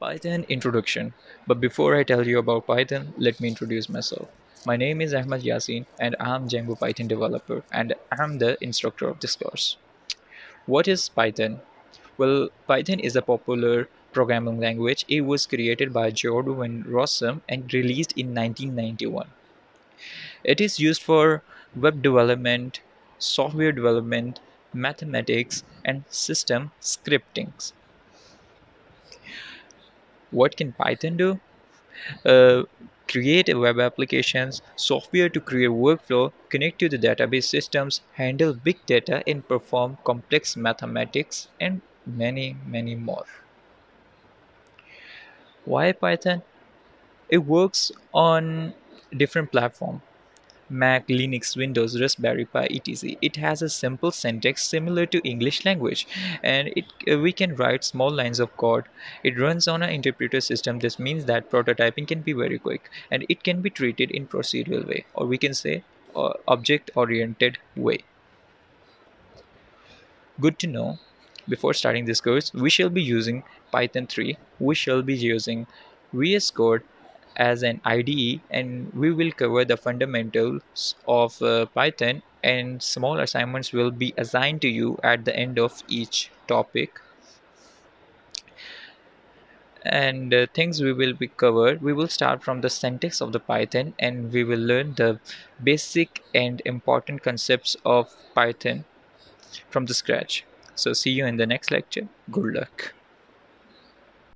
Python introduction. But before I tell you about Python, let me introduce myself. My name is Ahmed Yasin and I'm Django Python developer and I'm the instructor of this course. What is Python? Well, Python is a popular programming language. It was created by George Van Rossum and released in 1991. It is used for web development, software development, mathematics, and system scripting. What can Python do? uh, Create web applications, software to create workflow, connect to the database systems, handle big data, and perform complex mathematics, and many, many more. Why Python? It works on different platforms. Mac, Linux, Windows, Raspberry Pi, etc. It has a simple syntax similar to English language, and we can write small lines of code. It runs on an interpreter system. This means that prototyping can be very quick, and it can be treated in procedural way, or we can say object-oriented way. Good to know. Before starting this course, we shall be using Python 3. We shall be using VS Code as an IDE, and we will cover the fundamentals of Python, and small assignments will be assigned to you at the end of each topic. And things we will be covered, we will start from the syntax of the Python, and we will learn the basic and important concepts of Python from the scratch. So see you in the next lecture. Good luck.